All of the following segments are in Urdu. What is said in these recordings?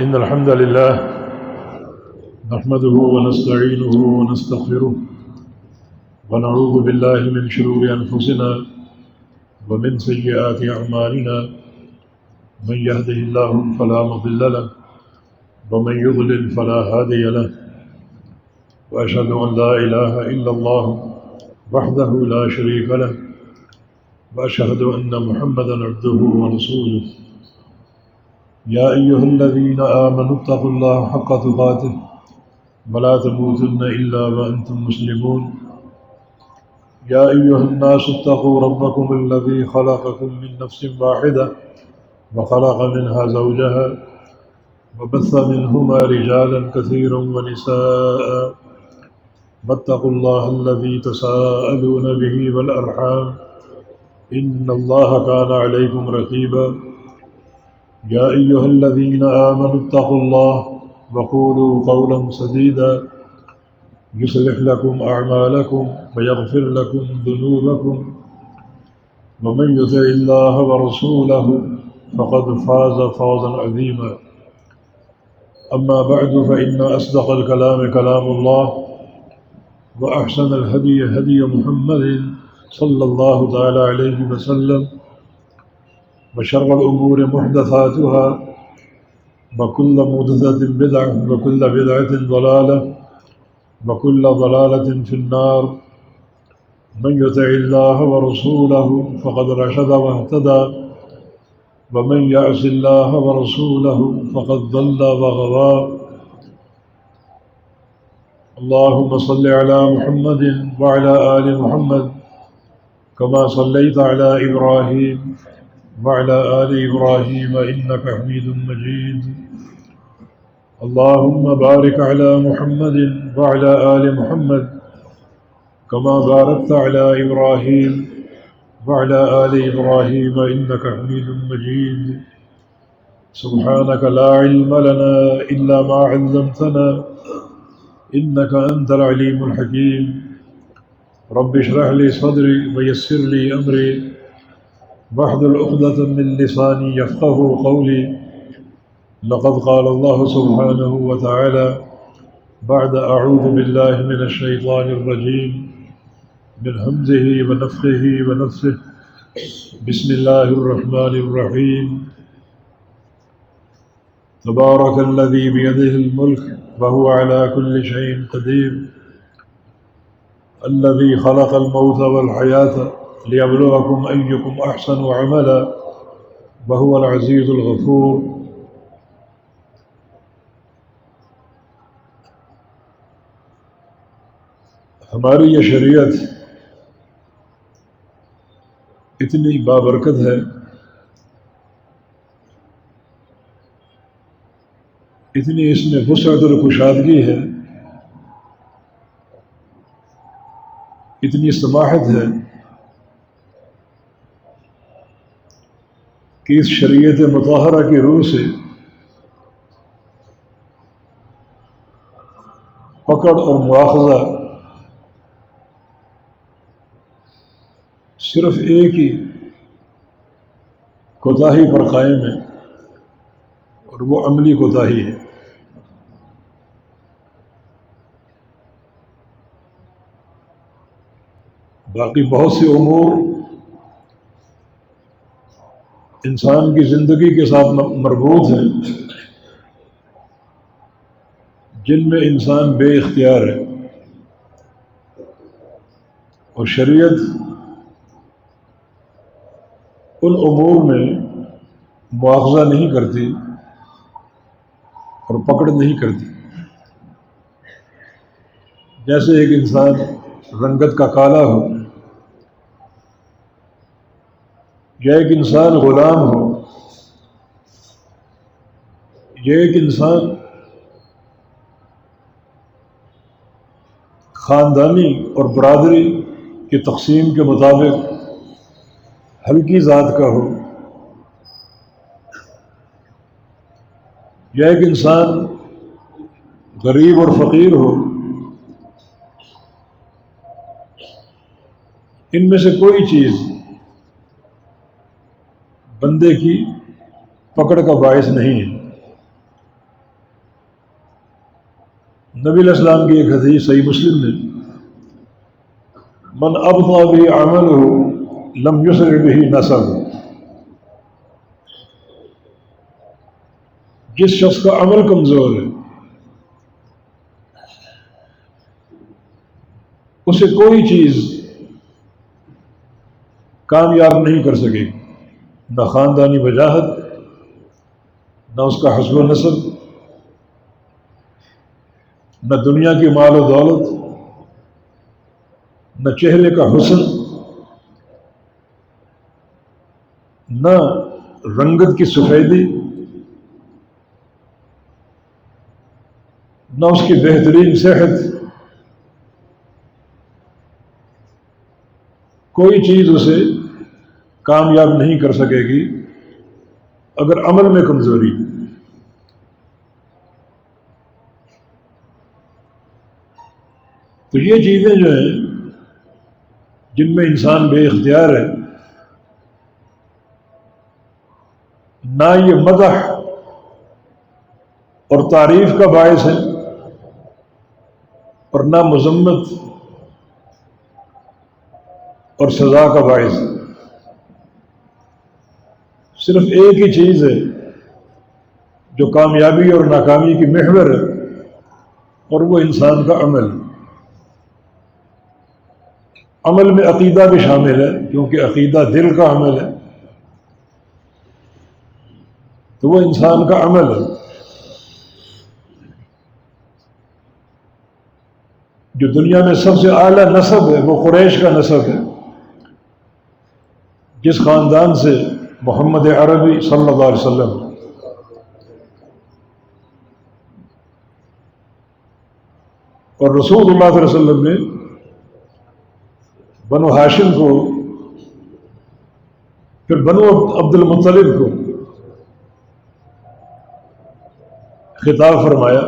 إن الحمد لله نحمده ونستعينه ونستغفره ونعوذ بالله من شرور أنفسنا ومن سيئات أعمالنا من يهده الله فلا مضل له ومن يضلل فلا هادي له وأشهد أن لا إله إلا الله وحده لا شريك له وأشهد أن محمدا عبده ورسوله يا أيها الذين آمنوا اتقوا الله حق تقاته ولا تموتن إلا وأنتم مسلمون يا أيها الناس اتقوا ربكم الذي خلقكم من نفس واحدة وخلق منها زوجها وبث منهما رجالا كثيرا ونساء واتقوا الله الذي تساءلون به والأرحام إن الله كان عليكم رقيبا يا أيها الذين آمنوا اتقوا الله وقولوا قولا سديدا يصلح لكم أعمالكم ويغفر لكم ذنوبكم ومن يطع الله ورسوله فقد فاز فوزا عظيما أما بعد فإن أصدق الكلام كلام الله وأحسن الهدي هدي محمد صلى الله تعالى عليه وسلم وشر الأمور محدثاتها وكل محدثة بدعة وكل بدعة ضلالة وكل ضلالة في النار من يطع الله ورسوله فقد رشد واهتدى ومن يعص الله ورسوله فقد ضل وغوى اللهم صل على محمد وعلى آل محمد كما صليت على إبراهيم وعلى آل إبراهيم إنك حميد مجيد اللهم بارك على محمد وعلى آل محمد كما باركت على إبراهيم وعلى آل إبراهيم إنك حميد مجيد سبحانك لا علم لنا إلا ما علمتنا إنك أنت العليم الحكيم رب اشرح لي صدري ويسر لي أمري واحلل عقدة من لساني يفقهوا قولي لقد قال الله سبحانه وتعالى بعد أعوذ بالله من الشيطان الرجيم من همزه ونفخه ونفثه بسم الله الرحمن الرحيم تبارك الذي بيده الملك وهو على كل شيء قدير الذي خلق الموت والحياة ليبلوكم أيكم أحسن عملا وهو العزيز الغفور ہماری یہ شریعت اتنی بابرکت ہے، اتنی اس میں وسعت اور کشادگی ہے، اتنی سماحت ہے کہ اس شریعت مطہرہ کی روح سے پکڑ اور مواخذہ صرف ایک ہی کوتاہی پر قائم ہے اور وہ عملی کوتاہی ہے۔ باقی بہت سے امور انسان کی زندگی کے ساتھ مربوط ہیں جن میں انسان بے اختیار ہے، اور شریعت ان امور میں مواخذہ نہیں کرتی اور پکڑ نہیں کرتی۔ جیسے ایک انسان رنگت کا کالا ہو، یا ایک انسان غلام ہو، یا ایک انسان خاندانی اور برادری کی تقسیم کے مطابق ہلکی ذات کا ہو، یا ایک انسان غریب اور فقیر ہو، ان میں سے کوئی چیز بندے کی پکڑ کا باعث نہیں ہے۔ نبی علیہ السلام کی ایک حدیث صحیح مسلم میں، من ابطأ به عمله لم یسرع به نسبه، جس شخص کا عمل کمزور ہے اسے کوئی چیز کامیاب نہیں کر سکے گی، نہ خاندانی وجاہت، نہ اس کا حسب و نسب، نہ دنیا کی مال و دولت، نہ چہرے کا حسن، نہ رنگت کی سفیدی، نہ اس کی بہترین صحت، کوئی چیز اسے کامیاب نہیں کر سکے گی اگر عمل میں کمزوری۔ تو یہ چیزیں جو ہیں جن میں انسان بے اختیار ہے، نہ یہ مدح اور تعریف کا باعث ہے اور نہ مذمت اور سزا کا باعث ہے۔ صرف ایک ہی چیز ہے جو کامیابی اور ناکامی کی محور ہے، اور وہ انسان کا عمل۔ عمل میں عقیدہ بھی شامل ہے، کیونکہ عقیدہ دل کا عمل ہے، تو وہ انسان کا عمل ہے۔ جو دنیا میں سب سے اعلیٰ نسب ہے وہ قریش کا نسب ہے، جس خاندان سے محمد عربی صلی اللہ علیہ وسلم اور رسول اللہ صلی اللہ علیہ وسلم نے بنو ہاشم کو، پھر بنو عبد المطلب کو خطاب فرمایا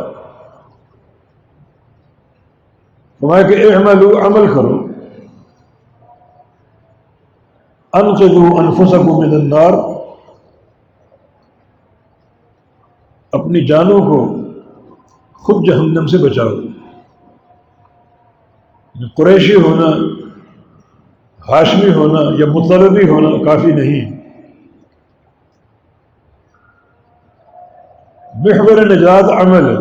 کہ اعملوا، عمل کرو، انقذوا انفسکم من النار، اپنی جانوں کو خود جہنم سے بچاؤ۔ قریشی ہونا، ہاشمی ہونا یا مطلبی ہونا کافی نہیں، محور نجات عمل ہے۔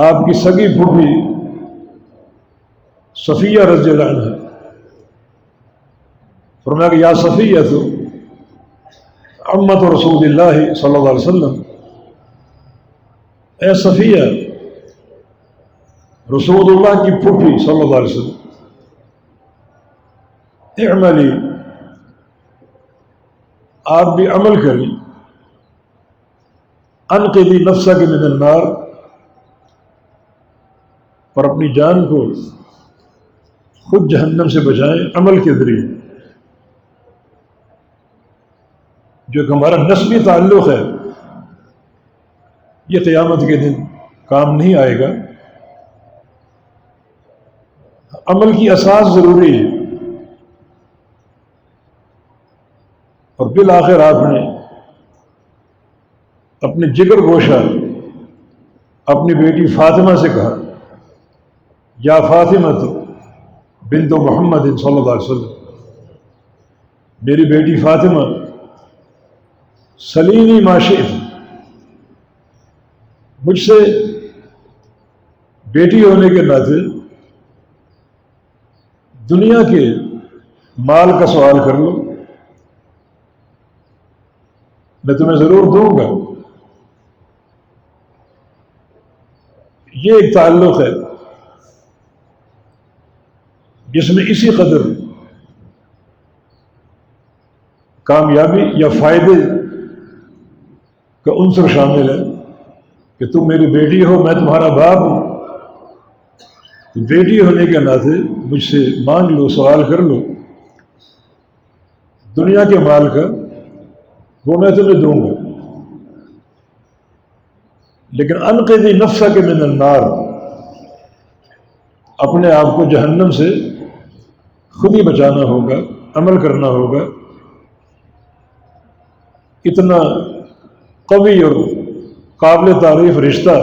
آپ کی سگی پھوپھی صفیہ رضی اللہ عنہ فرمایا کہ یا صفیہ تو عمت رسول اللہ صلی اللہ علیہ وسلم، اے صفیہ رسول اللہ کی پھوپھی صلی اللہ علیہ وسلم، اعملی، آپ بھی عمل کریں، انقذی نفسک من النار، اور اپنی جان کو خود جہنم سے بچائیں عمل کے ذریعے۔ جو کہ ہمارا نسبی تعلق ہے یہ قیامت کے دن کام نہیں آئے گا۔ عمل کی اساس ضروری ہے، اور بالآخر آپ نے اپنے جگر گوشہ اپنی بیٹی فاطمہ سے کہا، یا فاطمہ بنت محمد صلی اللہ علیہ وسلم، میری بیٹی فاطمہ، سلینی ما شئت، مجھ سے بیٹی ہونے کے ناطے دنیا کے مال کا سوال کر لو، میں تمہیں ضرور دوں گا۔ یہ ایک تعلق ہے جس میں اسی قدر کامیابی یا فائدے کا عنصر شامل ہے کہ تم میری بیٹی ہو، میں تمہارا باپ ہوں، تو بیٹی ہونے کے ناطے مجھ سے مانگ لو، سوال کر لو، دنیا کے مال کا وہ میں تمہیں دوں گا، لیکن انقذی نفسک من النار، اپنے آپ کو جہنم سے خود ہی بچانا ہوگا، عمل کرنا ہوگا۔ اتنا قوی اور قابل تعریف رشتہ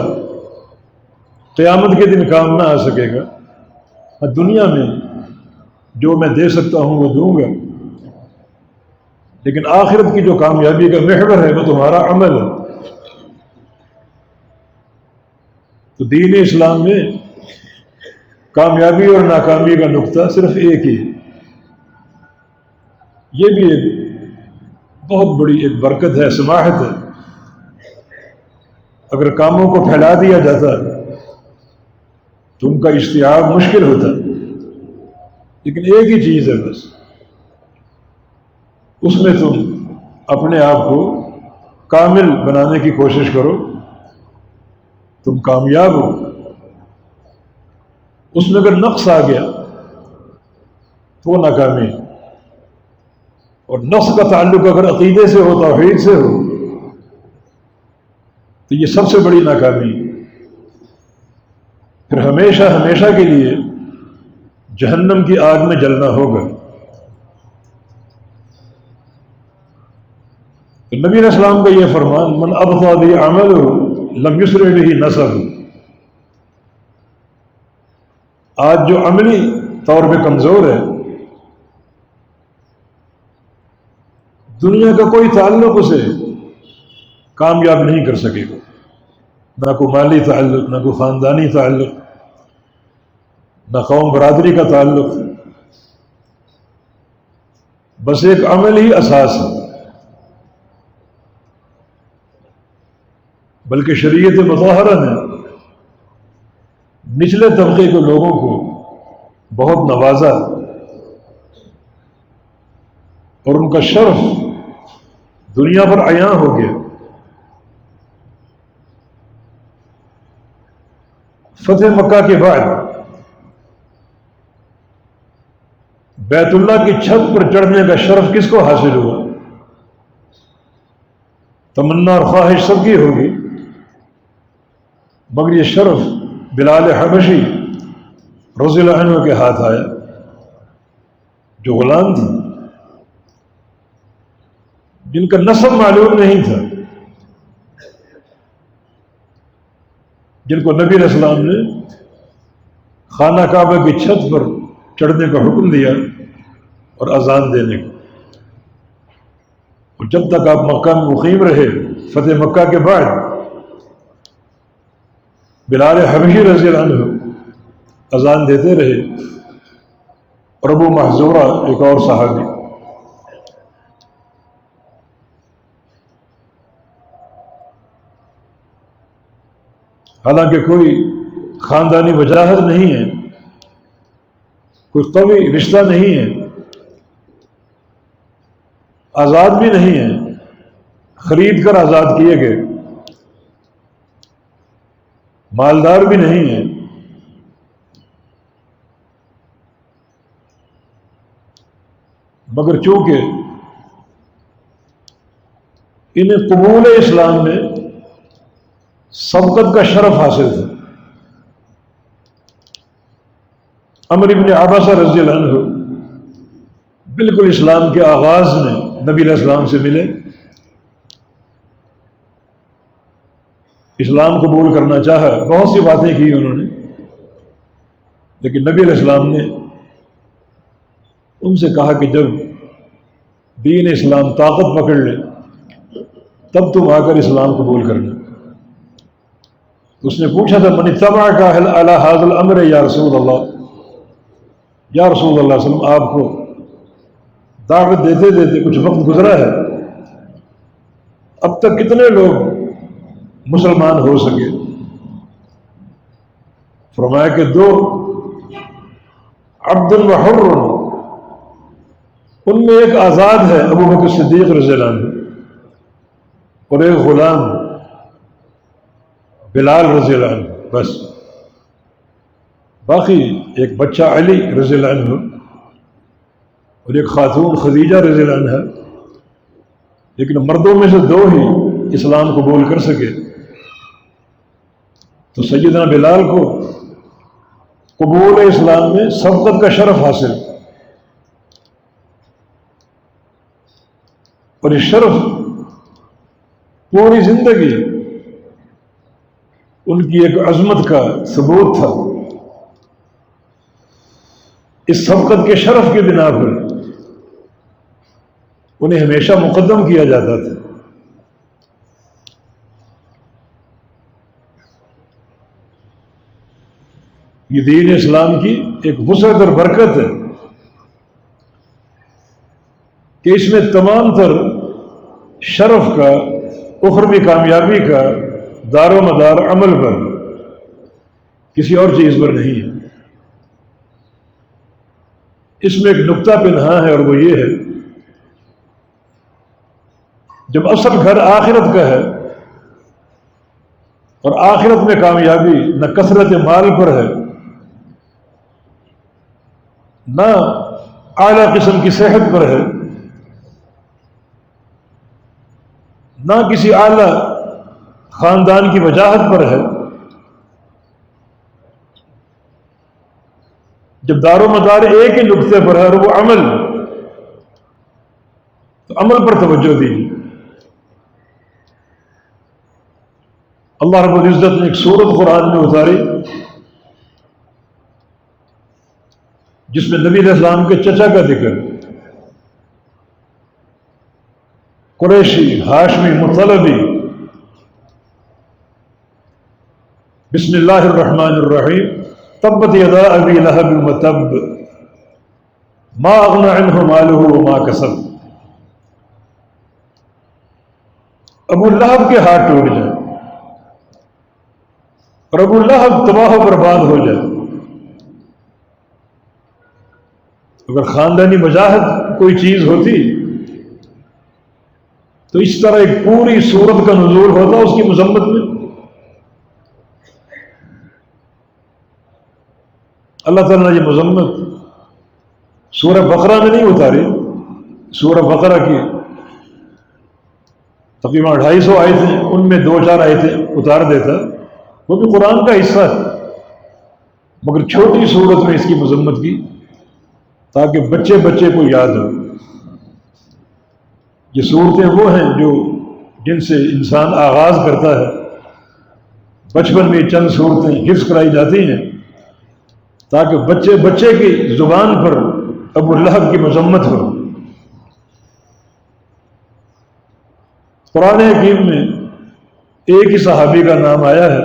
قیامت کے دن کام نہ آ سکے گا۔ دنیا میں جو میں دے سکتا ہوں وہ دوں گا، لیکن آخرت کی جو کامیابی کا محور ہے وہ تمہارا عمل ہے۔ تو دین اسلام میں کامیابی اور ناکامی کا نقطہ صرف ایک ہی ہے۔ یہ بھی ایک بہت بڑی ایک برکت ہے، سماحت ہے۔ اگر کاموں کو پھیلا دیا جاتا تو ان کا اشتہار مشکل ہوتا، لیکن ایک ہی چیز ہے بس، اس میں تم اپنے آپ کو کامل بنانے کی کوشش کرو، تم کامیاب ہو۔ اس میں اگر نقص آ گیا تو وہ ناکامی ہے، اور نقص کا تعلق اگر عقیدے سے ہو، توحید سے ہو، تو یہ سب سے بڑی ناکامی ہے۔ پھر ہمیشہ ہمیشہ کے لیے جہنم کی آگ میں جلنا ہوگا۔ تو نبی علیہ السلام کا یہ فرمان، من ابطأ به عمله لم یسرع به نسبه، آج جو عملی طور پہ کمزور ہے، دنیا کا کوئی تعلق اسے کامیاب نہیں کر سکے گا، نہ کوئی مالی تعلق، نہ کوئی خاندانی تعلق، نہ قوم برادری کا تعلق، بس ایک عمل ہی اساس ہے۔ بلکہ شریعت مطہرہ نے نچلے طبقے کے لوگوں کو بہت نوازا، اور ان کا شرف دنیا پر عیاں ہو گیا۔ فتح مکہ کے بعد بیت اللہ کی چھت پر چڑھنے کا شرف کس کو حاصل ہوا؟ تمنا اور خواہش سب کی ہوگی، مگر یہ شرف بلال حبشی رضی اللہ عنہ کے ہاتھ آیا، جو غلام تھے، جن کا نسب معلوم نہیں تھا، جن کو نبی علیہ السلام نے خانہ کعبہ کی چھت پر چڑھنے کا حکم دیا اور اذان دینے کا۔ اور جب تک آپ مکہ میں مقیم رہے، فتح مکہ کے بعد بلال حبشی رضی اللہ عنہ اذان دیتے رہے، اور ابو محذورہ ایک اور صحابی۔ حالانکہ کوئی خاندانی وجاہت نہیں ہے، کوئی قوی رشتہ نہیں ہے، آزاد بھی نہیں ہے، خرید کر آزاد کیے گئے، مالدار بھی نہیں ہے، مگر چونکہ انہیں قبول اسلام میں سبقت کا شرف حاصل تھا۔ عمرو بن عباسہ رضی اللہ عنہ بالکل اسلام کے آغاز میں نبی علیہ السلام سے ملے، اسلام قبول کرنا چاہا، بہت سی باتیں کی انہوں نے، لیکن نبی علیہ السلام نے ان سے کہا کہ جب دین اسلام طاقت پکڑ لے تب تم آ کر اسلام قبول کرنا۔ اس نے پوچھا تھا، من اتبعک علی ھذا الامر یا رسول اللہ، یا رسول اللہ صلی اللہ علیہ وسلم، آپ کو دعوت دیتے دیتے کچھ وقت گزرا ہے، اب تک کتنے لوگ مسلمان ہو سکے؟ فرمایا کہ 2، عبد و حر، ان میں ایک آزاد ہے ابو بکر صدیق رضی اللہ عنہ، اور ایک غلام بلال رضی اللہ عنہ، بس باقی ایک بچہ علی رضی اللہ عنہ اور ایک خاتون خدیجہ رضی اللہ عنہ، لیکن مردوں میں سے 2 ہی اسلام قبول کر سکے۔ تو سیدنا بلال کو قبول اسلام میں سبقت کا شرف حاصل، اور اس شرف پوری زندگی ان کی ایک عظمت کا ثبوت تھا. اس سبقت کے شرف کی بنا پر انہیں ہمیشہ مقدم کیا جاتا تھا. یہ دین اسلام کی ایک وسعت اور برکت ہے کہ اس میں تمام تر شرف کا، اخروی کامیابی کا دار و مدار عمل پر، کسی اور چیز پر نہیں ہے. اس میں ایک نقطہ پنہاں ہے، اور وہ یہ ہے جب اصل گھر آخرت کا ہے اور آخرت میں کامیابی نہ کثرت مال پر ہے، نہ اعلیٰ قسم کی صحت پر ہے، نہ کسی اعلیٰ خاندان کی وجاہت پر ہے. جب دار و مدار ایک ہی نقطے پر ہے اور وہ عمل، تو عمل پر توجہ دیجیے. اللہ رب العزت نے ایک سورت قرآن میں اتاری جس میں نبی علیہ السلام کے چچا کا ذکر، قریشی ہاشمی مطلبی. بسم اللہ الرحمن الرحیم. تبت یدا ابی لہب وتب ما اغنى عنہ مالہ وما کسب. ابو لہب کے ہاتھ ٹوٹ جائے اور ابو لہب تباہ و برباد ہو جائے. اگر خاندانی وجاہت کوئی چیز ہوتی تو اس طرح ایک پوری سورت کا نزول ہوتا اس کی مذمت میں. اللہ تعالیٰ نے یہ مذمت سورہ بقرہ میں نہیں اتاری. سورہ بقرہ کی تقریباً 250 آیتیں، ان میں 2-4 آیتیں اتار دیتا، وہ بھی قرآن کا حصہ ہے، مگر چھوٹی صورت میں اس کی مذمت کی تاکہ بچے بچے کو یاد ہو. یہ صورتیں وہ ہیں جن سے انسان آغاز کرتا ہے. بچپن میں چند صورتیں حفظ کرائی جاتی ہیں تاکہ بچے بچے کی زبان پر ابو لہب کی مذمت ہو. قرآن حکیم میں ایک ہی صحابی کا نام آیا ہے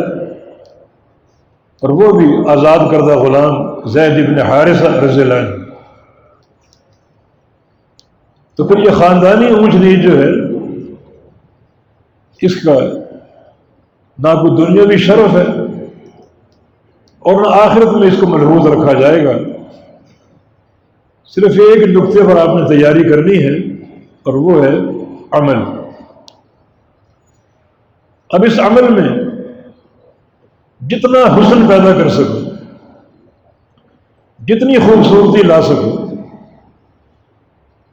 اور وہ بھی آزاد کردہ غلام زید بن حارثہ رضی اللہ عنہ. تو پھر یہ خاندانی اونچ نیچ جو ہے، اس کا نہ کوئی دنیاوی شرف ہے اور نہ آخرت میں اس کو ملحوظ رکھا جائے گا. صرف ایک نقطے پر آپ نے تیاری کرنی ہے اور وہ ہے عمل. اب اس عمل میں جتنا حسن پیدا کر سکو، جتنی خوبصورتی لا سکو،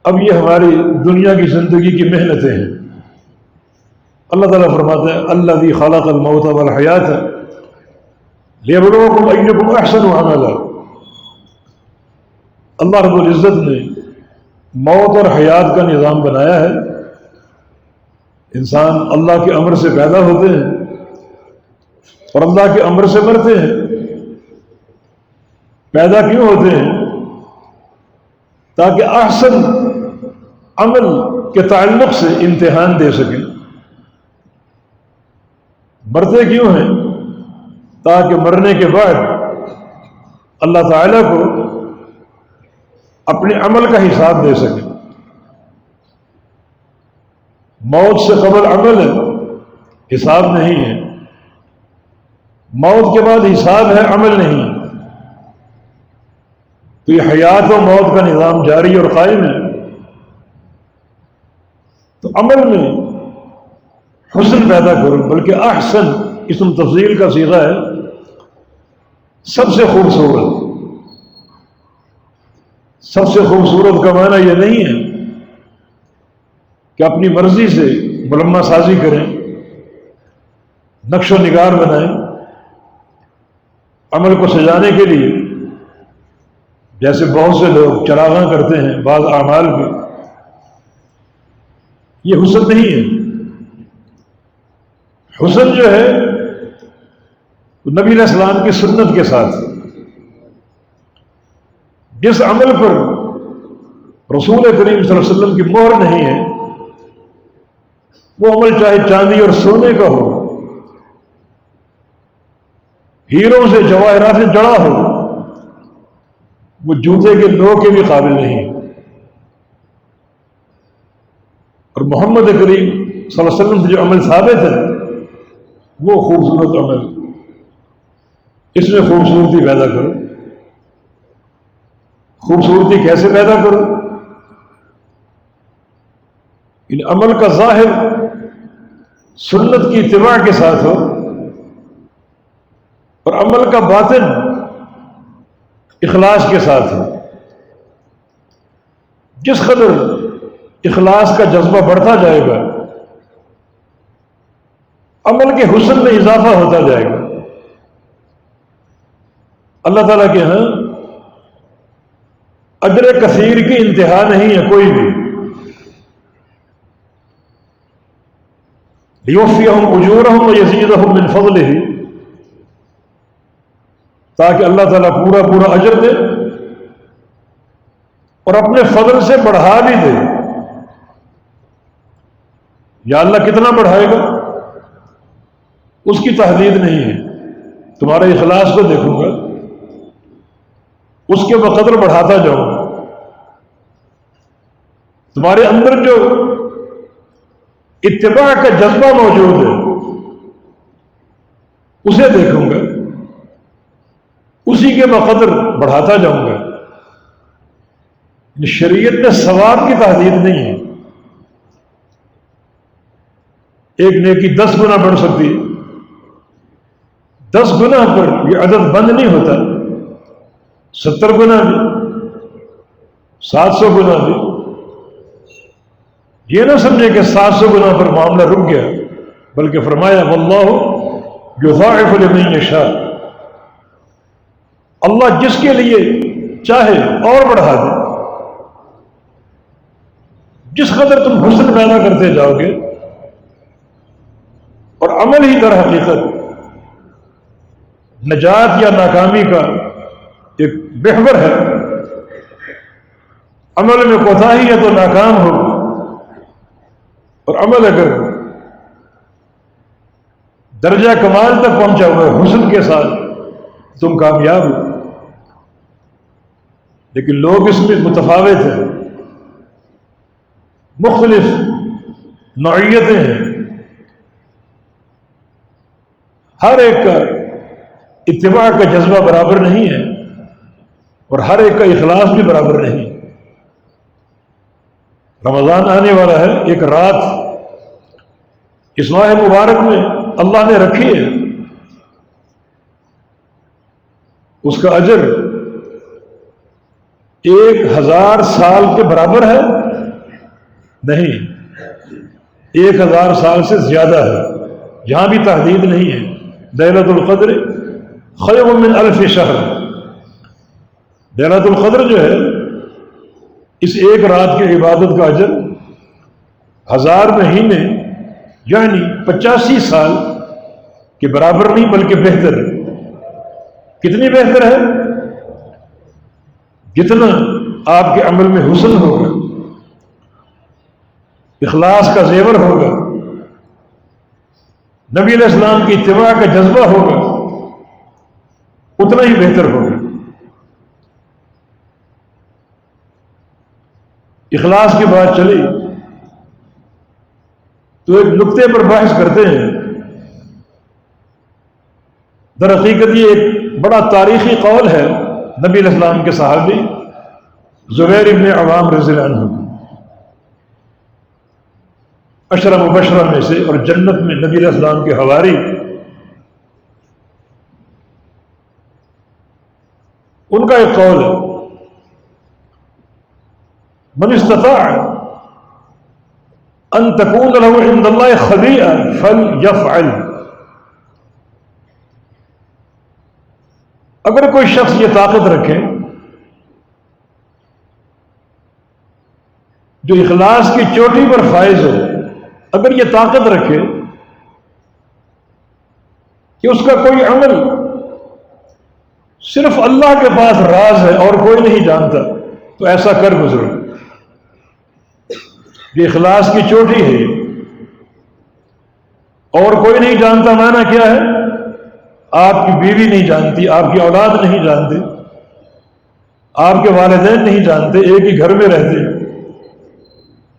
اب یہ ہماری دنیا کی زندگی کی محنتیں ہیں. اللہ تعالیٰ فرماتے ہیں الذی خلق الموت والحیات لیبلوکم ایکم احسن عملا. اللہ رب العزت نے موت اور حیات کا نظام بنایا ہے. انسان اللہ کے امر سے پیدا ہوتے ہیں اور اللہ کے امر سے مرتے ہیں. پیدا کیوں ہوتے ہیں؟ تاکہ احسن عمل کے تعلق سے امتحان دے سکیں. مرتے کیوں ہیں؟ تاکہ مرنے کے بعد اللہ تعالیٰ کو اپنے عمل کا حساب دے سکیں. موت سے قبل عمل ہے، حساب نہیں ہے. موت کے بعد حساب ہے، عمل نہیں. تو یہ حیات و موت کا نظام جاری اور قائم ہے. تو عمل میں حسن پیدا کرو، بلکہ احسن اسم تفضیل کا صیغہ ہے، سب سے خوبصورت. سب سے خوبصورت کا معنی یہ نہیں ہے کہ اپنی مرضی سے ملمہ سازی کریں، نقش و نگار بنائیں. عمل کو سجانے کے لیے جیسے بہت سے لوگ چراغاں کرتے ہیں بعض اعمال کے، یہ حسن نہیں ہے. حسن جو ہے نبی علیہ السلام کی سنت کے ساتھ، جس عمل پر رسول کریم صلی اللہ علیہ وسلم کی مہر نہیں ہے، وہ عمل چاہے چاندی اور سونے کا ہو، ہیروں سے جواہرات سے جڑا ہو، وہ جوتے کے لو کے بھی قابل نہیں۔ اور محمد کریم صلی اللہ علیہ وسلم سے جو عمل ثابت ہے وہ خوبصورت عمل، اس میں خوبصورتی پیدا کرو۔ خوبصورتی کیسے پیدا کرو؟ ان عمل کا ظاہر سنت کی اتباع کے ساتھ ہو، اور عمل کا باطن اخلاص کے ساتھ ہو۔ جس قدر اخلاص کا جذبہ بڑھتا جائے گا، عمل کے حسن میں اضافہ ہوتا جائے گا۔ اللہ تعالیٰ کے ہاں اجر کثیر کی انتہا نہیں ہے کوئی بھی۔ لیوفیہم اجورہم ویزیدہم من فضلہ، تاکہ اللہ تعالیٰ پورا اجر دے اور اپنے فضل سے بڑھا بھی دے۔ یا اللہ کتنا بڑھائے گا اس کی تحدید نہیں ہے، تمہارے اخلاص کو دیکھوں گا، اس کے بقدر بڑھاتا جاؤں گا۔ تمہارے اندر جو اتباع کا جذبہ موجود ہے اسے دیکھوں گا، اسی کے بقدر بڑھاتا جاؤں گا۔ شریعت میں ثواب کی تحدید نہیں ہے، ایک نیکی 10 گنا بڑھ سکتی ہے، 10 گنا پر یہ عدد بند نہیں ہوتا، 70 گنا بھی، 700 گنا بھی۔ یہ نہ سمجھے کہ 700 گنا پر معاملہ رک گیا، بلکہ فرمایا واللہ یضاعف لمن یشاء، اللہ جس کے لیے چاہے اور بڑھا دے۔ جس قدر تم حسن پیدا کرتے جاؤ گے، اور عمل ہی در حقیقت نجات یا ناکامی کا ایک محور ہے، عمل میں کوتاہی ہے تو ناکام ہو، اور عمل اگر درجہ کمال تک پہنچا ہوا ہے حسن کے ساتھ تم کامیاب ہو۔ لیکن لوگ اس میں متفاوت ہیں، مختلف نوعیتیں ہیں، ہر ایک کا اتباع کا جذبہ برابر نہیں ہے، اور ہر ایک کا اخلاص بھی برابر نہیں۔ رمضان آنے والا ہے، ایک رات اس ماہ مبارک میں اللہ نے رکھی ہے، اس کا اجر 1000 سال کے برابر ہے نہیں، 1000 سال سے زیادہ ہے، یہاں بھی تحدید نہیں ہے۔ لیلۃ القدر خیر من 1000 شہر، لیلۃ القدر جو ہے اس ایک رات کی عبادت کا اجر 1000 مہینے یعنی 85 سال کے برابر نہیں بلکہ بہتر ہے۔ کتنی بہتر ہے؟ جتنا آپ کے عمل میں حسن ہوگا، اخلاص کا زیور ہوگا، نبی علیہ السلام کی اتباع کا جذبہ ہوگا، اتنا ہی بہتر ہوگا۔ اخلاص کی بات چلی تو ایک نقطے پر بحث کرتے ہیں۔ در حقیقت یہ ایک بڑا تاریخی قول ہے نبی علیہ السلام کے صحابی زبیر ابن عوام رضی اللہ عنہ، عشرہ مبشرہ میں سے، اور جنت میں نبی علیہ السلام کے حواری، ان کا ایک قول ہے من استطاع ان تكون له عند الله خبيئة فليفعل۔ اگر کوئی شخص یہ طاقت رکھے جو اخلاص کی چوٹی پر فائز ہو، اگر یہ طاقت رکھے کہ اس کا کوئی عمل صرف اللہ کے پاس راز ہے اور کوئی نہیں جانتا، تو ایسا کر گزرو. یہ اخلاص کی چوٹی ہے. اور کوئی نہیں جانتا معنی کیا ہے؟ آپ کی بیوی نہیں جانتی، آپ کی اولاد نہیں جانتے، آپ کے والدین نہیں جانتے، ایک ہی گھر میں رہتے،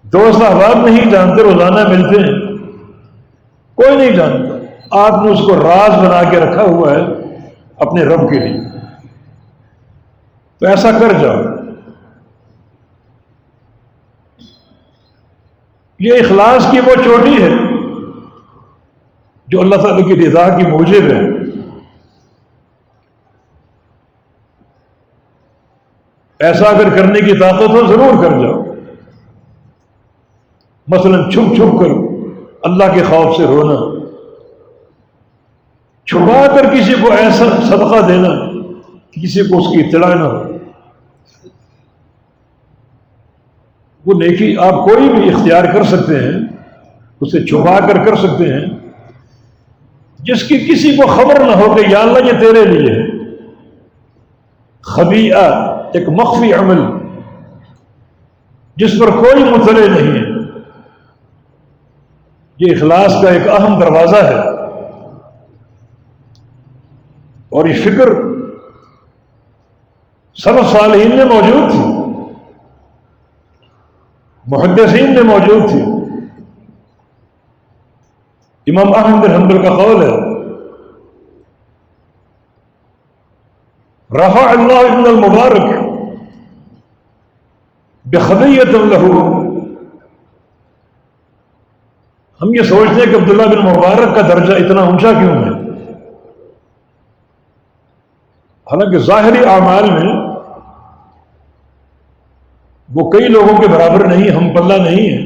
دوست احباب نہیں جانتے، روزانہ ملتے ہیں، کوئی نہیں جانتا. آپ نے اس کو راز بنا کے رکھا ہوا ہے اپنے رب کے لیے. تو ایسا کر جاؤ. یہ اخلاص کی وہ چوٹی ہے جو اللہ تعالیٰ کی رضا کی موجب ہے. ایسا اگر کرنے کی طاقت ہو ضرور کر جاؤ. مثلا چھپ چھپ کر اللہ کے خوف سے رونا، چھپا کر کسی کو ایسا صدقہ دینا کہ کسی کو اس کی اطلاع نہ ہو. وہ نیکی آپ کوئی بھی اختیار کر سکتے ہیں، اسے چھپا کر سکتے ہیں، جس کی کسی کو خبر نہ ہو کہ یا اللہ یہ تیرے لیے ہے. خبیئہ، ایک مخفی عمل جس پر کوئی مطلع نہیں ہے. یہ اخلاص کا ایک اہم دروازہ ہے. اور یہ فکر سلف صالحین میں موجود تھی، محدثین میں موجود تھی. امام احمد بن حنبل کا قول ہے، رفع اللہ ابن المبارک بخبیۃ لہ. ہم یہ سوچتے ہیں کہ عبداللہ بن مبارک کا درجہ اتنا اونچا کیوں ہے، حالانکہ ظاہری اعمال میں وہ کئی لوگوں کے برابر نہیں، ہم پلہ نہیں ہے.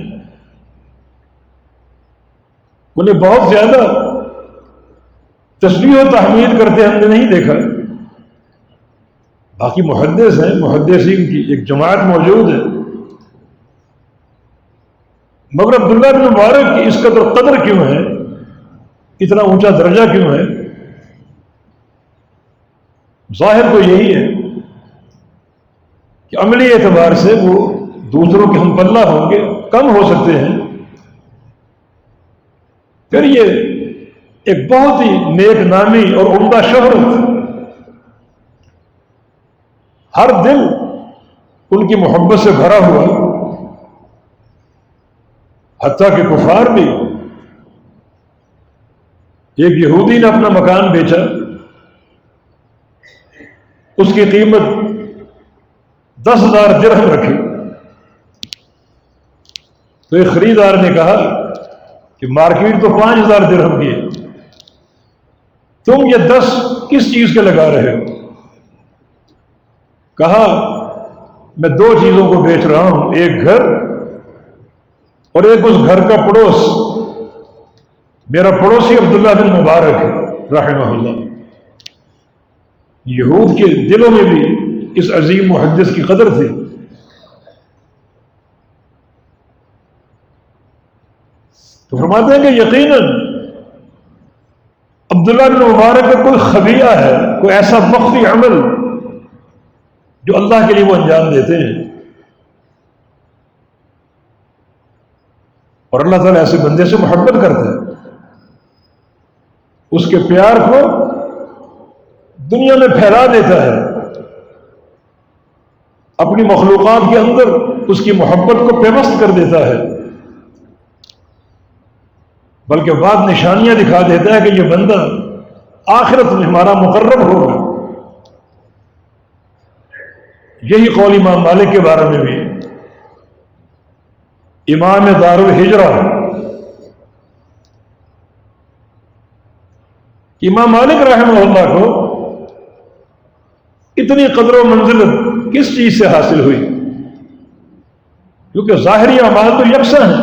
انہیں بہت زیادہ تسبیح و تحمید کرتے ہم نے نہیں دیکھا. باقی محدث ہیں، محدثین کی ایک جماعت موجود ہے، مگر عبداللہ بن مبارک کی اس قدر کیوں ہے، اتنا اونچا درجہ کیوں ہے؟ ظاہر تو یہی ہے کہ عملی اعتبار سے وہ دوسروں کے ہم پلہ ہوں گے، کم ہو سکتے ہیں. پھر یہ ایک بہت ہی نیک نامی اور عمدہ شہرت، ہر دل ان کی محبت سے بھرا ہوا، حتیٰ کہ کفار بھی. ایک یہودی نے اپنا مکان بیچا، اس کی قیمت 10,000 درہم رکھی. تو ایک خریدار نے کہا کہ مارکیٹ تو 5,000 درہم کی ہے، تم یہ 10 کس چیز کے لگا رہے ہو؟ کہا میں 2 چیزوں کو بیچ رہا ہوں، ایک گھر اور ایک اس گھر کا پڑوس. میرا پڑوسی عبداللہ بن مبارک ہے رحمہ اللہ. یہود کے دلوں میں بھی اس عظیم محدث کی قدر تھی. تو فرماتے ہیں کہ یقیناً عبداللہ بن مبارک کا کوئی خبیہ ہے، کوئی ایسا مخفی عمل جو اللہ کے لیے وہ انجام دیتے ہیں. اور اللہ تعالیٰ ایسے بندے سے محبت کرتا ہے، اس کے پیار کو دنیا میں پھیلا دیتا ہے، اپنی مخلوقات کے اندر اس کی محبت کو پیوست کر دیتا ہے، بلکہ بعد نشانیاں دکھا دیتا ہے کہ یہ بندہ آخرت میں ہمارا مقرب ہوگا. یہی قول امام مالک کے بارے میں بھی، امام دار الہجرہ امام مالک رحمہ اللہ کو اتنی قدر و منزلت کس چیز سے حاصل ہوئی؟ کیونکہ ظاہری اعمال تو یکساں ہیں،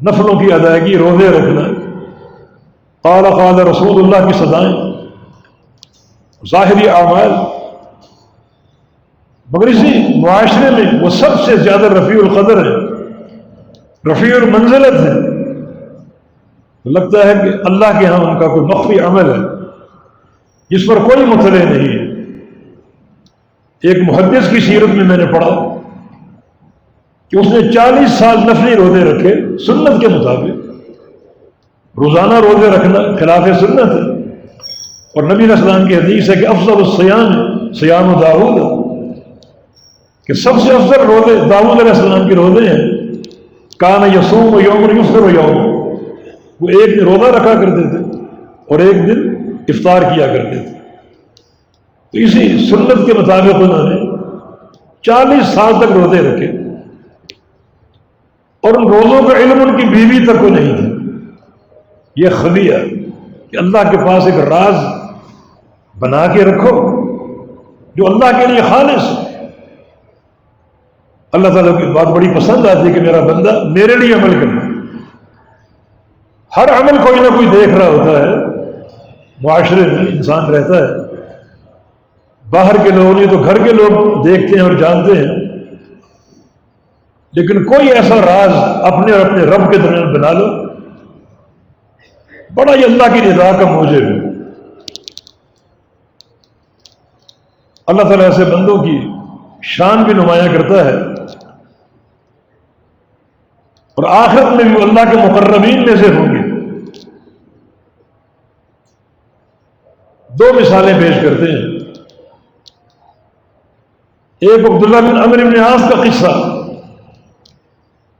نفلوں کی ادائیگی، روزے رکھنا، قال قال رسول اللہ کی سزائیں، ظاہری اعمال. مگر اسی معاشرے میں وہ سب سے زیادہ رفیع القدر ہے، رفیع المنزلت ہے. تو لگتا ہے کہ اللہ کے ہاں ان کا کوئی مخفی عمل ہے جس پر کوئی مطلع نہیں ہے۔ ایک محدث کی سیرت میں نے پڑھا کہ اس نے 40 سال نفلی روزے رکھے سنت کے مطابق۔ روزانہ روزے رکھنا خلاف سنت ہے، اور نبی علیہ السلام کی حدیث ہے کہ افضل الصیام صیام داؤد، کہ سب سے افضل روزے داؤد علیہ السلام کے روزے ہیں۔ کان یصوم یوم یفطر یوم، وہ ایک دن روزہ رکھا کرتے تھے اور ایک دن افطار کیا کرتے تھے۔ تو اسی سنت کے مطابق انہوں نے 40 سال تک روزے رکھے، اور ان روزوں کا علم ان کی بیوی تک کو نہیں تھا۔ یہ خبیہ کہ اللہ کے پاس ایک راز بنا کے رکھو جو اللہ کے لیے خالص ہے۔ اللہ تعالیٰ کی بات بڑی پسند آتی ہے کہ میرا بندہ میرے لیے عمل کرنا۔ ہر عمل کوئی نہ کوئی دیکھ رہا ہوتا ہے۔ معاشرے میں انسان رہتا ہے، باہر کے لوگ نہیں تو گھر کے لوگ دیکھتے ہیں اور جانتے ہیں، لیکن کوئی ایسا راز اپنے اور اپنے رب کے درمیان بنا لو، بڑا ہی اللہ کی رضا کا موجب ہے۔ اللہ تعالیٰ ایسے بندوں کی شان بھی نمایاں کرتا ہے، اور آخرت میں بھی اللہ کے مقربین میں سے ہوں گے۔ دو مثالیں پیش کرتے ہیں۔ ایک عبداللہ بن عمرو بن عاص کا قصہ،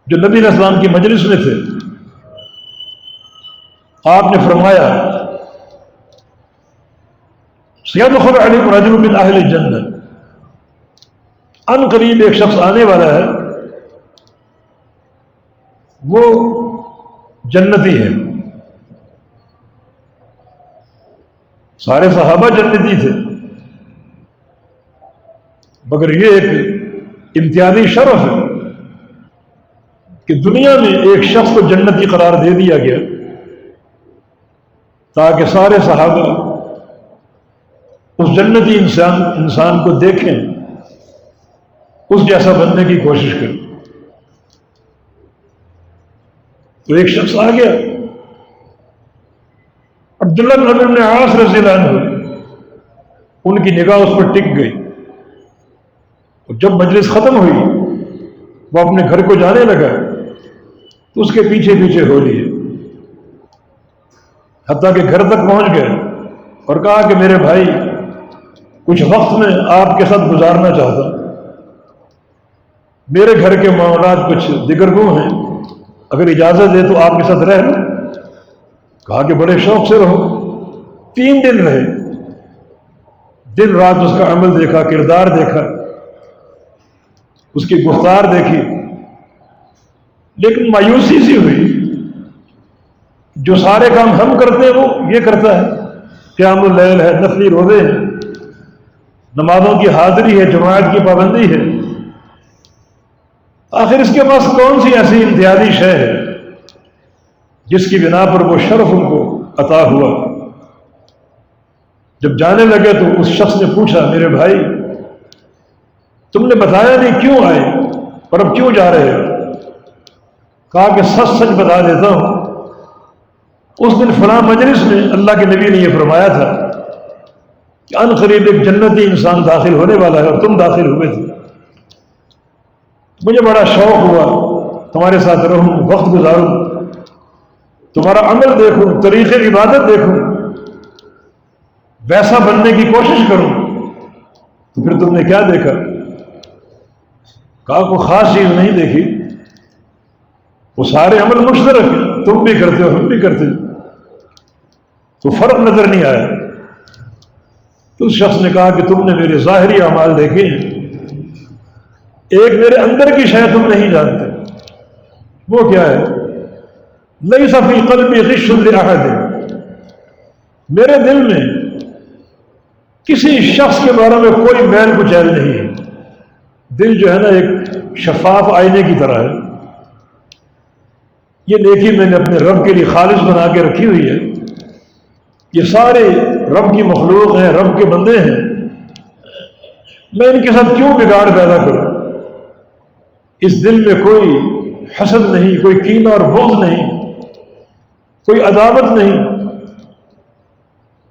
جو نبی علیہ السلام کی مجلس میں تھے۔ آپ نے فرمایا سیدخل علیکم رجل من اہل الجنہ، ان قریب ایک شخص آنے والا ہے، وہ جنتی ہے۔ سارے صحابہ جنتی تھے، مگر یہ ایک امتیازی شرف ہے کہ دنیا میں ایک شخص کو جنتی قرار دے دیا گیا تاکہ سارے صحابہ اس جنتی انسان کو دیکھیں، اس جیسا بننے کی کوشش کریں۔ تو ایک شخص آ گیا، عبداللہ بن عمرو بن عاص رضی اللہ عنہ، ان کی نگاہ اس پر ٹک گئی، اور جب مجلس ختم ہوئی وہ اپنے گھر کو جانے لگا تو اس کے پیچھے پیچھے ہو لیے، حتیٰ کہ گھر تک پہنچ گئے اور کہا کہ میرے بھائی کچھ وقت میں آپ کے ساتھ گزارنا چاہتا ہوں، میرے گھر کے معاملات کچھ دگرگوں ہیں، اگر اجازت دے تو آپ کے ساتھ رہ لوں۔ کہا کہ بڑے شوق سے رہو۔ 3 دن رہے، دن رات اس کا عمل دیکھا، کردار دیکھا، اس کی گفتار دیکھی، لیکن مایوسی سی ہوئی۔ جو سارے کام ہم کرتے ہیں وہ یہ کرتا ہے، قیام اللیل ہے، نفلی روزے ہیں، نمازوں کی حاضری ہے، جماعت کی پابندی ہے، آخر اس کے پاس کون سی ایسی امتیازی شے ہے جس کی بنا پر وہ شرف ان کو عطا ہوا؟ جب جانے لگے تو اس شخص نے پوچھا میرے بھائی تم نے بتایا نہیں کیوں آئے اور اب کیوں جا رہے ہو؟ کہا کہ سچ سچ بتا دیتا ہوں، اس دن فلاں مجلس میں اللہ کے نبی نے یہ فرمایا تھا کہ ان قریب ایک جنتی انسان داخل ہونے والا ہے اور تم داخل ہوئے تھے۔ مجھے بڑا شوق ہوا تمہارے ساتھ رہوں، وقت گزاروں، تمہارا عمل دیکھوں، طریقے عبادت دیکھوں، ویسا بننے کی کوشش کروں۔ تو پھر تم نے کیا دیکھا؟ کہا کوئی خاص چیز نہیں دیکھی، وہ سارے عمل مشترک ہیں، تم بھی کرتے ہو ہم بھی کرتے ہو، تو فرق نظر نہیں آیا۔ تو اس شخص نے کہا کہ تم نے میرے ظاہری اعمال دیکھے ہیں، ایک میرے اندر کی شے تم نہیں جانتے، وہ کیا ہے؟ لیس فی قلبی غش لأحد، میرے دل میں کسی شخص کے بارے میں کوئی میل کچیل نہیں ہے۔ دل جو ہے نا ایک شفاف آئینے کی طرح ہے، یہ نیکی میں نے اپنے رب کے لیے خالص بنا کے رکھی ہوئی ہے، یہ سارے رب کی مخلوق ہیں، رب کے بندے ہیں، میں ان کے ساتھ کیوں بگاڑ پیدا کروں؟ اس دل میں کوئی حسد نہیں، کوئی کینہ اور بغض نہیں، کوئی عداوت نہیں،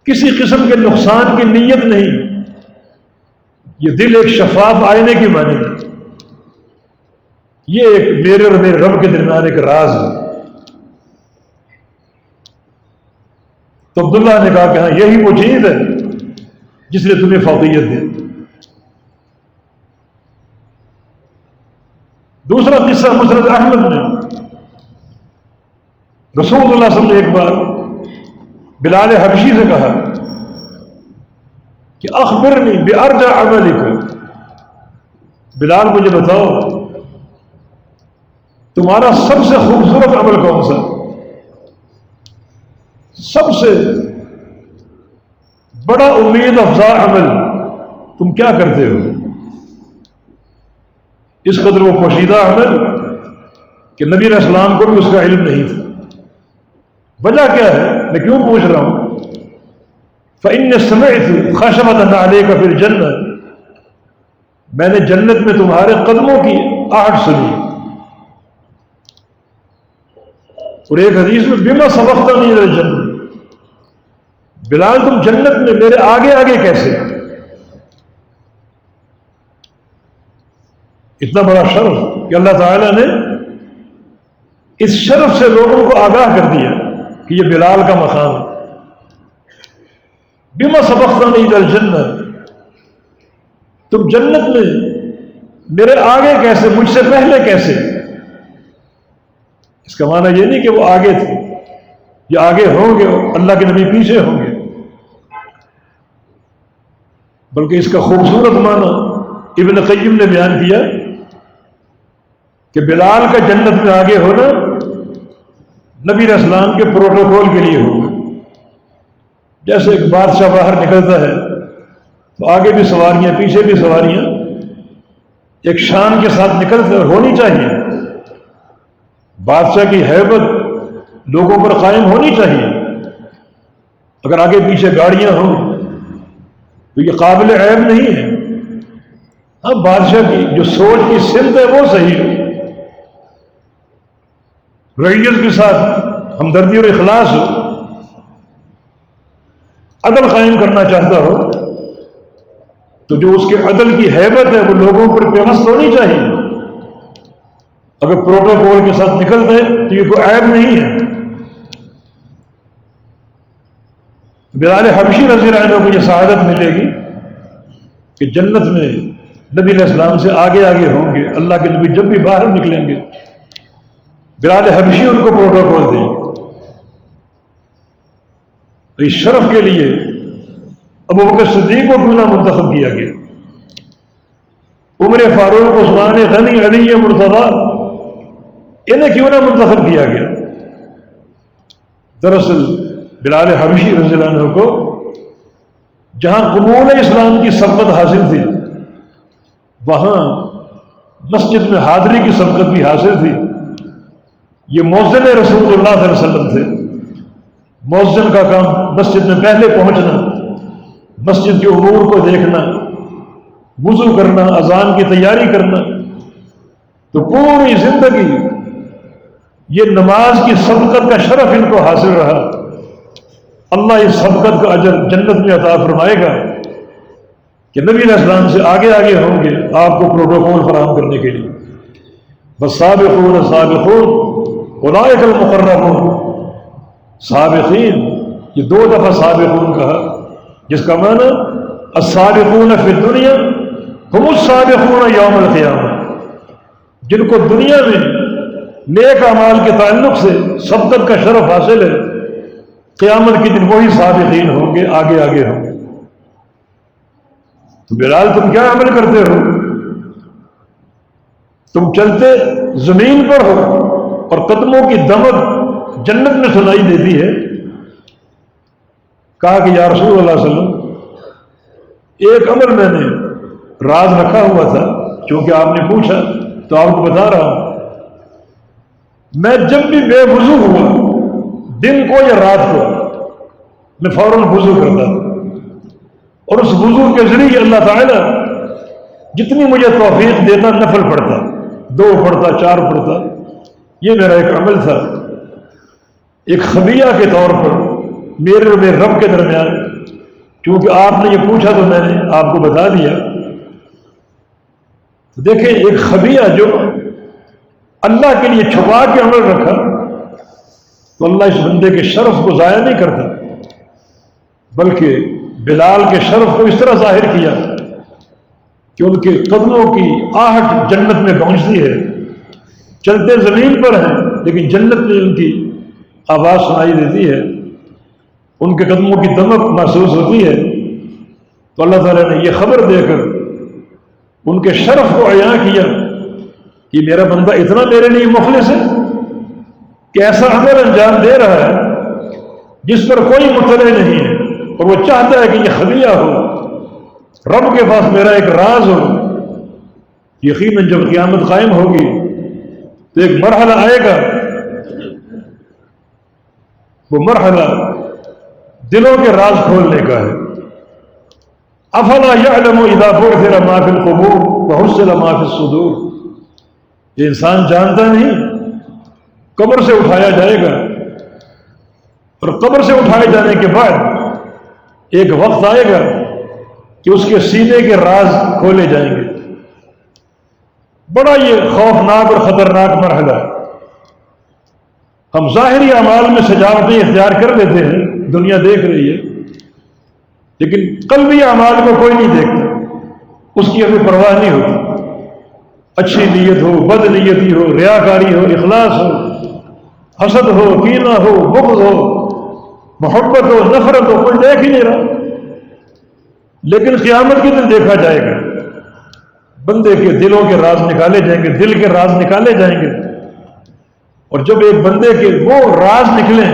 کسی قسم کے نقصان کی نیت نہیں۔ یہ دل ایک شفاف آئینے کی مانند ہے، یہ ایک میرے اور میرے رب کے درمیان ایک راز ہے۔ تو عبداللہ نے کہا کہ ہاں یہی وہ چیز ہے جس نے تمہیں فوقیت دی۔ دوسرا قصہ مسند احمد میں، رسول اللہ صلی اللہ علیہ وسلم نے ایک بار بلال حبشی سے کہا کہ اخبرنی بارجع عملک، بلال مجھے بتاؤ تمہارا سب سے خوبصورت عمل کون سا، سب سے بڑا امید افزا عمل تم کیا کرتے ہو؟ اس قدر وہ پوشیدہ عمل کہ نبی علیہ السلام کو بھی اس کا علم نہیں تھا۔ وجہ کیا ہے، میں کیوں پوچھ رہا ہوں؟ فَإِنَّ سَمِعْتُ خَشَبَةً عَلَيْكَ فِي الْجَنَّةِ، میں نے جنت میں تمہارے قدموں کی آہٹ سنی۔ اور ایک حدیث میں بِمَا سَبَقْتَنِي إِلَى الْجَنَّةِ، بلال تم جنت میں میرے آگے آگے کیسے؟ اتنا بڑا شرف کہ اللہ تعالیٰ نے اس شرف سے لوگوں کو آگاہ کر دیا کہ یہ بلال کا مقام ہے۔ بِمَا سَبَقْتَنِي إِلَى الْجَنَّةِ، تم جنت میں میرے آگے کیسے، مجھ سے پہلے کیسے؟ اس کا معنی یہ نہیں کہ وہ آگے تھے، یہ آگے ہوں گے اور اللہ کے نبی پیچھے ہوں گے، بلکہ اس کا خوبصورت معنی ابن قیم نے بیان کیا کہ بلال کا جنت میں آگے ہونا نبی علیہ السلام کے پروٹوکول کے لیے ہوگا۔ جیسے ایک بادشاہ باہر نکلتا ہے تو آگے بھی سواریاں پیچھے بھی سواریاں ایک شان کے ساتھ نکلتے اور ہونی چاہیے، بادشاہ کی ہیبت لوگوں پر قائم ہونی چاہیے۔ اگر آگے پیچھے گاڑیاں ہوں تو یہ قابل عیب نہیں ہے۔ ہاں بادشاہ کی جو سوچ کی سمت ہے وہ صحیح ہے، رعیت کے ساتھ ہمدردی اور اخلاص ہو، عدل قائم کرنا چاہتا ہو تو جو اس کے عدل کی ہیبت ہے وہ لوگوں پر پیوست ہونی چاہیے۔ اگر پروٹوکول کے ساتھ نکلتے ہیں تو یہ کوئی عیب نہیں ہے۔ بلال حبشی رضی اللہ عنہ کو یہ سعادت ملے گی کہ جنت میں نبی علیہ السلام سے آگے آگے ہوں گے، اللہ کے نبی جب بھی باہر نکلیں گے بلال حبشی ان کو پروٹوکول دیں گے۔ تو اس شرف کے لیے ابو بکر صدیق کو کیوں نہ منتخب کیا گیا؟ عمر فاروق، عثمان غنی، علی مرتضی، انہیں کیوں نہ منتخب کیا گیا؟ دراصل بلال حبشی رضی اللہ عنہ کو جہاں قبول اسلام کی سبقت حاصل تھی وہاں مسجد میں حاضری کی سبقت بھی حاصل تھی۔ یہ مؤذن رسول اللہ صلی اللہ علیہ وسلم تھے۔ مؤذن کا کام مسجد میں پہلے پہنچنا، مسجد کے امور کو دیکھنا، وضو کرنا، اذان کی تیاری کرنا۔ تو پوری زندگی یہ نماز کی سبقت کا شرف ان کو حاصل رہا۔ اللہ اس سبقت کا اجر جنت میں عطا فرمائے گا کہ نبی علیہ السلام سے آگے آگے ہوں گے آپ کو پروٹوکول فراہم کرنے کے لیے۔ والسابقون السابقون اولئک المقربون، سابقین، یہ دو دفعہ سابقون کہا، جس کا معنی السابقون فی الدنیا ہم السابقون یوم القیامہ، جن کو دنیا میں نیک اعمال کے تعلق سے سبقت کا شرف حاصل ہے، قیامت کے دن وہی سابقین ہوں گے، آگے آگے ہوں گے۔ تو بلال تم کیا عمل کرتے ہو؟ تم چلتے زمین پر ہو اور قدموں کی دمک جنت میں سنائی دیتی ہے۔ کہا کہ یا رسول اللہ صلی اللہ علیہ وسلم، ایک عمل میں نے راز رکھا ہوا تھا، چونکہ آپ نے پوچھا تو آپ کو بتا رہا ہوں۔ میں جب بھی بے وضو ہوا، دن کو یا رات کو، میں فوراً وضو کرتا تھا، اور اس وضو کے ذریعے اللہ تعالیٰ جتنی مجھے توفیق دیتا نفل پڑھتا، 2 پڑھتا، 4 پڑھتا، یہ میرا ایک عمل تھا۔ ایک خبیہ کے طور پر میرے اور میرے رب کے درمیان، کیونکہ آپ نے یہ پوچھا تو میں نے آپ کو بتا دیا. تو دیکھیں ایک خبیہ جو اللہ کے لیے چھپا کے عمل رکھا، تو اللہ اس بندے کے شرف کو ضائع نہیں کرتا، بلکہ بلال کے شرف کو اس طرح ظاہر کیا کہ ان کے قدموں کی آہٹ جنت میں پہنچتی ہے. چلتے زمین پر ہیں لیکن جنت میں ان کی آواز سنائی دیتی ہے، ان کے قدموں کی دمک محسوس ہوتی ہے. تو اللہ تعالیٰ نے یہ خبر دے کر ان کے شرف کو عیاں کیا کہ میرا بندہ اتنا میرے لیے مخلص ہے کہ ایسا عمل انجام دے رہا ہے جس پر کوئی مطلع نہیں ہے، اور وہ چاہتا ہے کہ یہ خبیہ ہو، رب کے پاس میرا ایک راز ہو. یقیناً جب قیامت قائم ہوگی تو ایک مرحلہ آئے گا، وہ مرحلہ دلوں کے راز کھولنے کا ہے. افلا یعلم اذا بعثر ما فی القبور وحصل ما فی الصدور. یہ انسان جانتا نہیں قبر سے اٹھایا جائے گا، اور قبر سے اٹھائے جانے کے بعد ایک وقت آئے گا کہ اس کے سینے کے راز کھولے جائیں گے. بڑا یہ خوفناک اور خطرناک مرحلہ ہے. ہم ظاہری اعمال میں سجاوٹیں اختیار کر لیتے ہیں، دنیا دیکھ رہی ہے، لیکن قلبی اعمال کو کوئی نہیں دیکھتا، اس کی ہمیں پرواہ نہیں ہوتی. اچھی نیت ہو، بد نیتی ہو، ریاکاری ہو، اخلاص ہو، حسد ہو، کینہ ہو، بغض ہو، محبت ہو، نفرت ہو، کوئی دیکھ ہی نہیں رہا. لیکن قیامت کے دن دیکھا جائے گا، بندے کے دلوں کے راز نکالے جائیں گے، دل کے راز نکالے جائیں گے. اور جب ایک بندے کے وہ راز نکلیں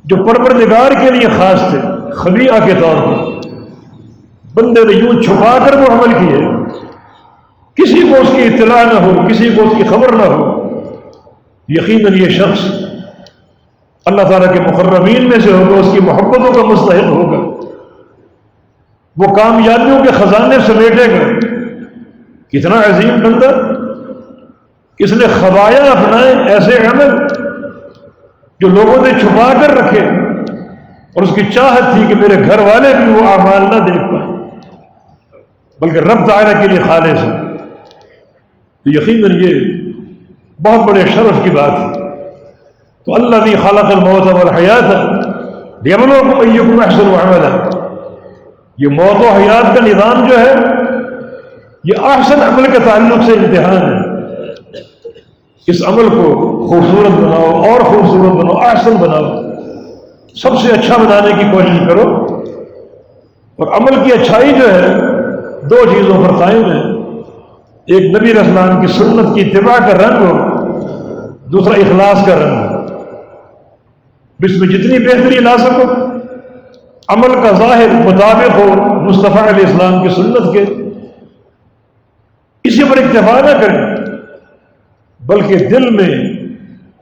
جو پروردگار کے لیے خاص تھے، خبیہ کے طور پر بندے نے یوں چھپا کر وہ عمل کیے، کسی کو اس کی اطلاع نہ ہو، کسی کو اس کی خبر نہ ہو، یقیناً یہ شخص اللہ تعالیٰ کے مقربین میں سے ہوگا، اس کی محبتوں کا مستحق ہوگا. وہ کامیابیوں کے خزانے سمیٹے گا. کتنا عظیم بندہ کس نے خبایا اپنائے، ایسے عمل جو لوگوں نے چھپا کر رکھے، اور اس کی چاہت تھی کہ میرے گھر والے بھی وہ اعمال نہ دیکھ پائیں بلکہ رب تعالیٰ کے لیے خالص ہیں. تو یقیناً یہ بہت بڑے شرف کی بات ہے. تو الذی خلق الموت والحیات لیبلوکم ایکم احسن عملا. یہ موت و حیات کا نظام جو ہے یہ احسن عمل کے تعلق سے امتحان ہے. اس عمل کو خوبصورت بناؤ، اور خوبصورت بناؤ، احسن بناؤ، سب سے اچھا بنانے کی کوشش کرو. اور عمل کی اچھائی جو ہے دو چیزوں پر قائم ہے. ایک نبی علیہ السلام کی سنت کی اتباع کا رنگ ہو، دوسرا اخلاص کا رنگ ہو. اس میں جتنی بہتری لا سکو، عمل کا ظاہر مطابق ہو مصطفیٰ علیہ السلام کی سنت کے، اسی پر اکتفا نہ کریں بلکہ دل میں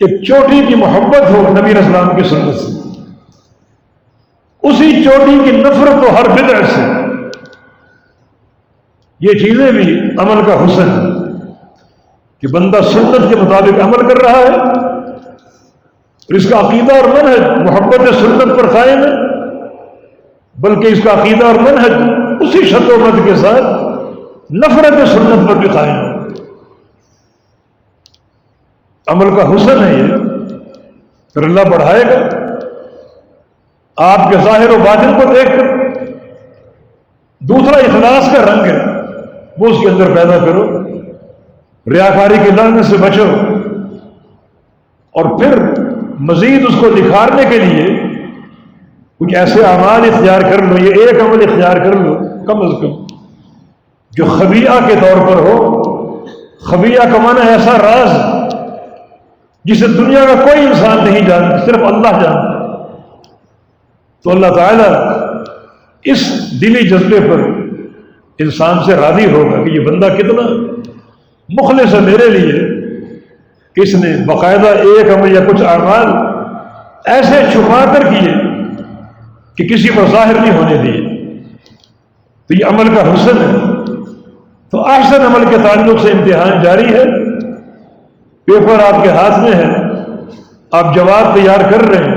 ایک چوٹی کی محبت ہو نبی علیہ السلام کی سنت سے، اسی چوٹی کی نفرت ہو ہر بدعت سے. یہ چیزیں بھی عمل کا حسن ہے کہ بندہ سنت کے مطابق عمل کر رہا ہے، اور اس کا عقیدہ اور منہج محبت سنت پر قائم ہے، بلکہ اس کا عقیدہ اور منہج اسی شد و مد کے ساتھ نفرت سنت پر بھی قائم ہے. عمل کا حسن ہے یہ، پھر اللہ بڑھائے گا. آپ کے ظاہر و باطن کو دیکھ کر. دوسرا اخلاص کا رنگ ہے، وہ اس کے اندر پیدا کرو، ریاکاری کی لعنت سے بچو، اور پھر مزید اس کو نکھارنے کے لیے کچھ ایسے اعمال اختیار کر لو. یہ ایک عمل اختیار کر لو کم از کم جو خبیہ کے طور پر ہو. خبیہ کا معنی ایسا راز جسے دنیا کا کوئی انسان نہیں جانتا، صرف اللہ جانتا. تو اللہ تعالیٰ اس دلی جذبے پر انسان سے راضی ہوگا کہ یہ بندہ کتنا مخلص ہے میرے لیے کہ اس نے باقاعدہ ایک عمل یا کچھ اعمال ایسے چھپا کر کیے کہ کسی کو ظاہر نہیں ہونے دیے. تو یہ عمل کا حسن ہے. تو احسن عمل کے تعلق سے امتحان جاری ہے. پیپر آپ کے ہاتھ میں ہے، آپ جواب تیار کر رہے ہیں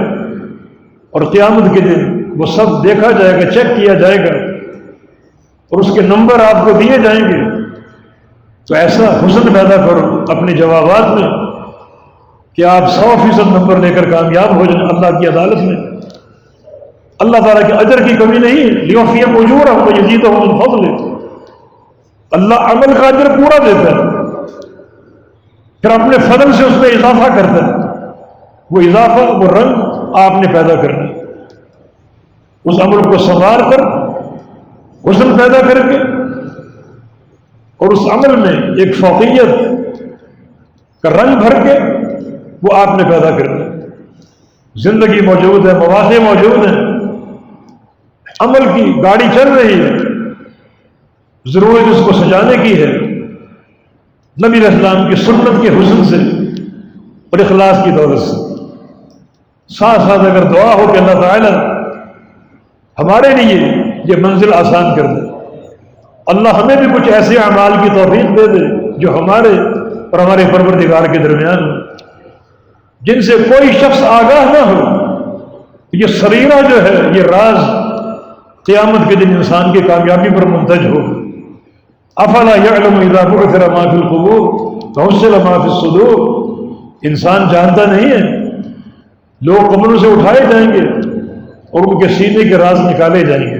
اور قیامت کے دن وہ سب دیکھا جائے گا، چیک کیا جائے گا اور اس کے نمبر آپ کو دیے جائیں گے، تو ایسا حسن پیدا کرو اپنے جوابات میں کہ آپ 100% نمبر لے کر کامیاب ہو جائیں اللہ کی عدالت میں۔ اللہ تعالیٰ کے اجر کی کمی نہیں ہے، لیوفیہم اجورہم ویزیدہم من فضلہ، اللہ عمل کا اجر پورا دیتا ہے، پھر اپنے فضل سے اس میں اضافہ کرتا ہے۔ وہ اضافہ، وہ رنگ آپ نے پیدا کرنا ہے، اس عمل کو سنوار کر حسن پیدا کر کے، اور اس عمل میں ایک فوقیت کا رنگ بھر کے وہ آپ نے پیدا کرنا ہے۔ زندگی موجود ہے، مواقع موجود ہیں، عمل کی گاڑی چل رہی ہے، ضرورت اس کو سجانے کی ہے نبی علیہ السلام کی سنت کے حسن سے اور اخلاص کی دولت سے۔ ساتھ ساتھ اگر دعا ہو کہ اللہ تعالیٰ ہمارے لیے یہ منزل آسان کر دے، اللہ ہمیں بھی کچھ ایسے اعمال کی توفیق دے دے جو ہمارے اور ہمارے پروردگار کے درمیان ہو، جن سے کوئی شخص آگاہ نہ ہو۔ یہ سریرہ جو ہے، یہ راز قیامت کے دن انسان کی کامیابی پر منتج ہوگا۔ افلا یعلم اذا بعثر ما فی القبور وحصل ما فی الصدور، انسان جانتا نہیں ہے لوگ قبروں سے اٹھائے جائیں گے اور ان کے سینے کے راز نکالے جائیں گے۔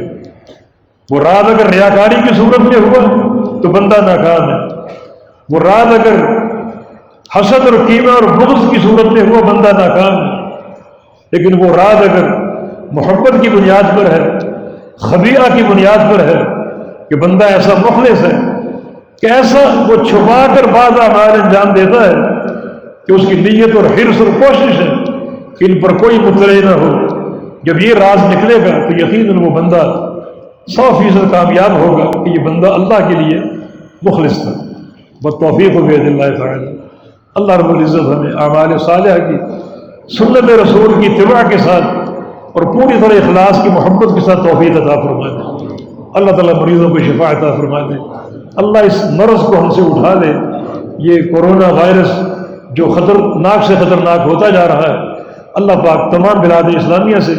وہ راز اگر ریاکاری کی صورت میں ہوا تو بندہ ناکام ہے، وہ راز اگر حسد اور کینہ اور بغض کی صورت میں ہوا بندہ ناکام ہے، لیکن وہ راز اگر محبت کی بنیاد پر ہے، خبیئہ کی بنیاد پر ہے کہ بندہ ایسا مخلص ہے کہ ایسا وہ چھپا کر بعض اعمال انجام دیتا ہے کہ اس کی نیت اور حرص اور کوشش ہے کہ ان پر کوئی مطلع نہ ہو، جب یہ راز نکلے گا تو یقیناً وہ بندہ 100% کامیاب ہوگا کہ یہ بندہ اللہ کے لیے مخلص تھا۔ بالتوفیق بید اللہ تعالی۔ اللہ رب العزت ہمیں اعمال صالحہ کی، سنت رسول کی اتباع کے ساتھ اور پوری طرح اخلاص کی محبت کے ساتھ توفیق عطا فرما دے۔ اللہ تعالیٰ مریضوں کو شفا عطا فرما دے۔ اللہ اس مرض کو ہم سے اٹھا لے۔ یہ کورونا وائرس جو خطرناک سے خطرناک ہوتا جا رہا ہے، اللہ پاک تمام بلاد اسلامیہ سے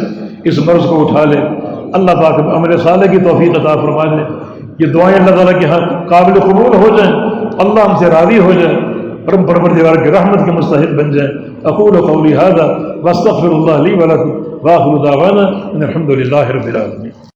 اس مرض کو اٹھا لے۔ اللہ پاک عمل صالح کی توفیق عطا فرما دے۔ یہ دعائیں اللہ تعالیٰ کے ہاں قابل قبول ہو جائیں، اللہ ہم سے راضی ہو جائے، پرم پروردگار کی رحمت کے مستحق بن جائیں۔ اقول قولی ھذا واستغفر اللہ لی ولکم وآخر دعوانا ان الحمد للہ رب العالمین۔